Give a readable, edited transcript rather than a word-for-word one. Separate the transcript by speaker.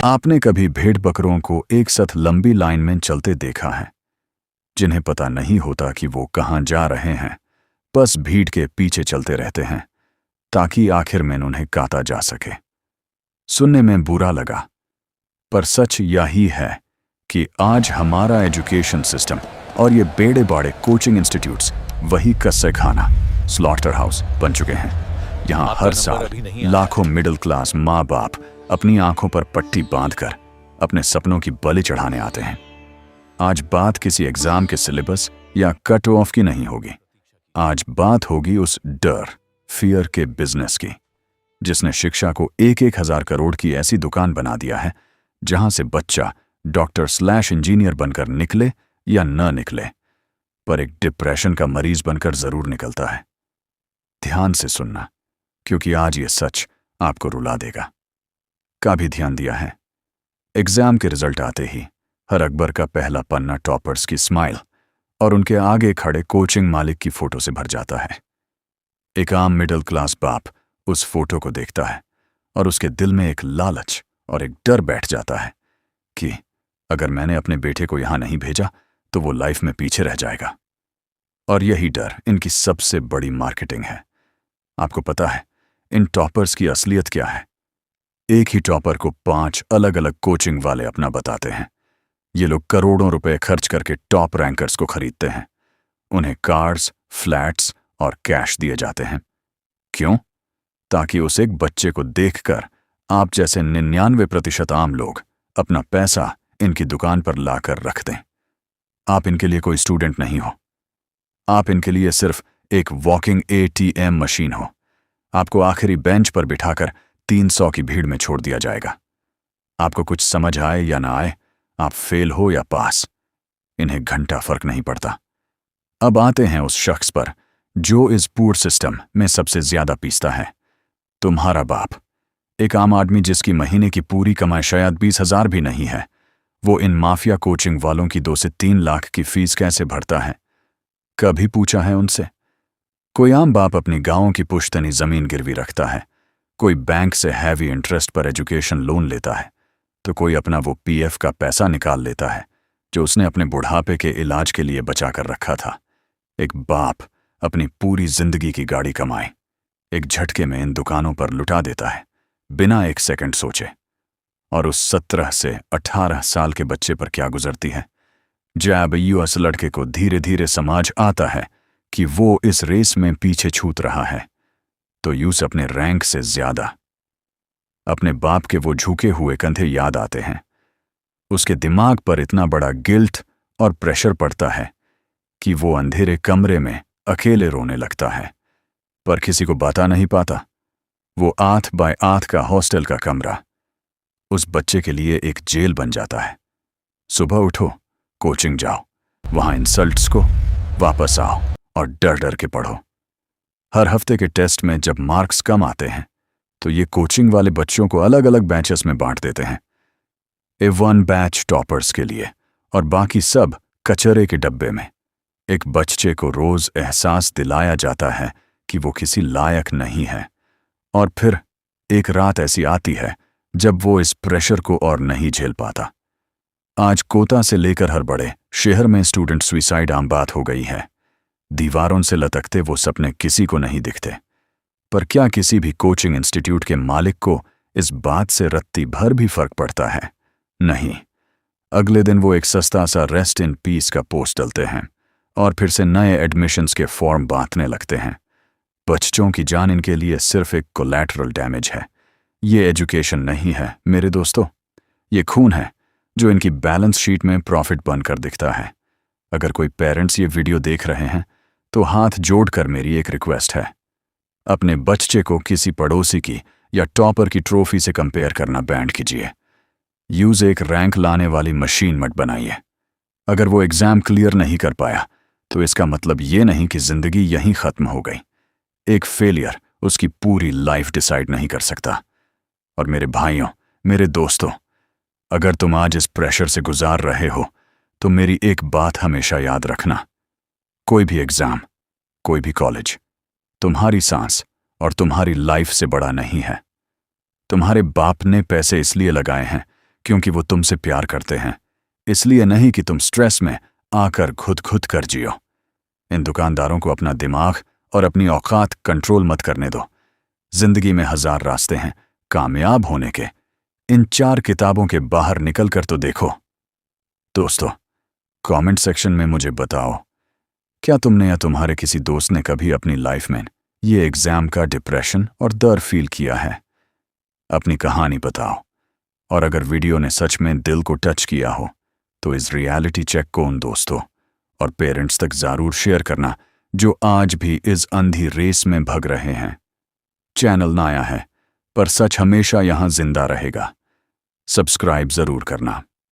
Speaker 1: आपने कभी भेड़ बकरों को एक साथ लंबी लाइन में चलते देखा है, जिन्हें पता नहीं होता कि वो कहाँ जा रहे हैं, बस भीड़ के पीछे चलते रहते हैं ताकि आखिर में उन्हें काटा जा सके। सुनने में बुरा लगा, पर सच यही है कि आज हमारा एजुकेशन सिस्टम और ये बेड़े बाड़े कोचिंग इंस्टीट्यूट्स वही कस्से खाना, स्लॉटर हाउस बन चुके हैं। यहाँ हर साल लाखों मिडिल क्लास माँ बाप अपनी आंखों पर पट्टी बांधकर अपने सपनों की बलि चढ़ाने आते हैं। आज बात किसी एग्जाम के सिलेबस या कट ऑफ की नहीं होगी, आज बात होगी उस डर, फियर के बिजनेस की, जिसने शिक्षा को 1,000 करोड़ की ऐसी दुकान बना दिया है जहां से बच्चा डॉक्टर/इंजीनियर बनकर निकले या न निकले, पर एक डिप्रेशन का मरीज बनकर जरूर निकलता है। ध्यान से सुनना, क्योंकि आज ये सच आपको रुला देगा। का भी ध्यान दिया है, एग्जाम के रिजल्ट आते ही हर अखबार का पहला पन्ना टॉपर्स की स्माइल और उनके आगे खड़े कोचिंग मालिक की फोटो से भर जाता है। एक आम मिडिल क्लास बाप उस फोटो को देखता है और उसके दिल में एक लालच और एक डर बैठ जाता है कि अगर मैंने अपने बेटे को यहां नहीं भेजा तो वो लाइफ में पीछे रह जाएगा। और यही डर इनकी सबसे बड़ी मार्केटिंग है। आपको पता है इन टॉपर्स की असलियत क्या है? एक ही टॉपर को 5 अलग अलग कोचिंग वाले अपना बताते हैं। ये लोग करोड़ों रुपए खर्च करके टॉप रैंकर्स को खरीदते हैं। उन्हें कार्स, फ्लैट्स और कैश दिए जाते हैं। क्यों? ताकि उस एक बच्चे को देखकर आप जैसे 99% आम लोग अपना पैसा इनकी दुकान पर लाकर रख दें। आप इनके लिए कोई स्टूडेंट नहीं हो, आप इनके लिए सिर्फ एक वॉकिंग ATM मशीन हो। आपको आखिरी बेंच पर बिठाकर 300 की भीड़ में छोड़ दिया जाएगा। आपको कुछ समझ आए या ना आए, आप फेल हो या पास, इन्हें घंटा फर्क नहीं पड़ता। अब आते हैं उस शख्स पर जो इस पूरे सिस्टम में सबसे ज्यादा पीसता है, तुम्हारा बाप। एक आम आदमी जिसकी महीने की पूरी कमाई शायद 20,000 भी नहीं है, वो इन माफिया कोचिंग वालों की 2 से 3 लाख की फीस कैसे भरता है? कभी पूछा है उनसे? कोई आम बाप अपनी गांवों की पुश्तनी जमीन गिरवी रखता है, कोई बैंक से हैवी इंटरेस्ट पर एजुकेशन लोन लेता है, तो कोई अपना वो PF का पैसा निकाल लेता है जो उसने अपने बुढ़ापे के इलाज के लिए बचा कर रखा था। एक बाप अपनी पूरी जिंदगी की गाड़ी कमाए एक झटके में इन दुकानों पर लुटा देता है, बिना एक सेकंड सोचे। और उस 17 से 18 साल के बच्चे पर क्या गुजरती है, जब US लड़के को धीरे धीरे समझ आता है कि वो इस रेस में पीछे छूट रहा है, तो यूस अपने रैंक से ज्यादा अपने बाप के वो झुके हुए कंधे याद आते हैं। उसके दिमाग पर इतना बड़ा गिल्ट और प्रेशर पड़ता है कि वो अंधेरे कमरे में अकेले रोने लगता है, पर किसी को बता नहीं पाता। वो 8 बाय 8 का हॉस्टल का कमरा उस बच्चे के लिए एक जेल बन जाता है। सुबह उठो, कोचिंग जाओ, वहां इंसल्ट्स को वापस आओ और डर डर के पढ़ो। हर हफ्ते के टेस्ट में जब मार्क्स कम आते हैं तो ये कोचिंग वाले बच्चों को अलग अलग बैचेस में बांट देते हैं। A1 बैच टॉपर्स के लिए और बाकी सब कचरे के डब्बे में। एक बच्चे को रोज एहसास दिलाया जाता है कि वो किसी लायक नहीं है, और फिर एक रात ऐसी आती है जब वो इस प्रेशर को और नहीं झेल पाता। आज कोटा से लेकर हर बड़े शहर में स्टूडेंट सुसाइड आम बात हो गई है। दीवारों से लटकते वो सपने किसी को नहीं दिखते, पर क्या किसी भी कोचिंग इंस्टीट्यूट के मालिक को इस बात से रत्ती भर भी फर्क पड़ता है? नहीं। अगले दिन वो एक सस्ता सा रेस्ट इन पीस का पोस्ट डालते हैं और फिर से नए एडमिशन्स के फॉर्म बांटने लगते हैं। बच्चों की जान इनके लिए सिर्फ एक कोलैटरल डैमेज है। ये एजुकेशन नहीं है मेरे दोस्तों, ये खून है जो इनकी बैलेंस शीट में प्रॉफिट बनकर दिखता है। अगर कोई पेरेंट्स ये वीडियो देख रहे हैं तो हाथ जोड़कर मेरी एक रिक्वेस्ट है, अपने बच्चे को किसी पड़ोसी की या टॉपर की ट्रॉफी से कंपेयर करना बैंड कीजिए। यूज एक रैंक लाने वाली मशीन मत बनाइए। अगर वो एग्जाम क्लियर नहीं कर पाया तो इसका मतलब ये नहीं कि जिंदगी यहीं खत्म हो गई। एक फेलियर उसकी पूरी लाइफ डिसाइड नहीं कर सकता। और मेरे भाइयों, मेरे दोस्तों, अगर तुम आज इस प्रेशर से गुजार रहे हो तो मेरी एक बात हमेशा याद रखना, कोई भी एग्जाम, कोई भी कॉलेज तुम्हारी सांस और तुम्हारी लाइफ से बड़ा नहीं है। तुम्हारे बाप ने पैसे इसलिए लगाए हैं क्योंकि वो तुमसे प्यार करते हैं, इसलिए नहीं कि तुम स्ट्रेस में आकर खुद खुद कर जियो। इन दुकानदारों को अपना दिमाग और अपनी औकात कंट्रोल मत करने दो। जिंदगी में 1000 रास्ते हैं कामयाब होने के। इन 4 किताबों के बाहर निकल कर तो देखो। दोस्तों, कमेंट सेक्शन में मुझे बताओ, क्या तुमने या तुम्हारे किसी दोस्त ने कभी अपनी लाइफ में ये एग्जाम का डिप्रेशन और डर फील किया है? अपनी कहानी बताओ। और अगर वीडियो ने सच में दिल को टच किया हो तो इस रियलिटी चेक को उन दोस्तों और पेरेंट्स तक जरूर शेयर करना जो आज भी इस अंधी रेस में भग रहे हैं। चैनल नया है पर सच हमेशा यहां जिंदा रहेगा। सब्सक्राइब जरूर करना।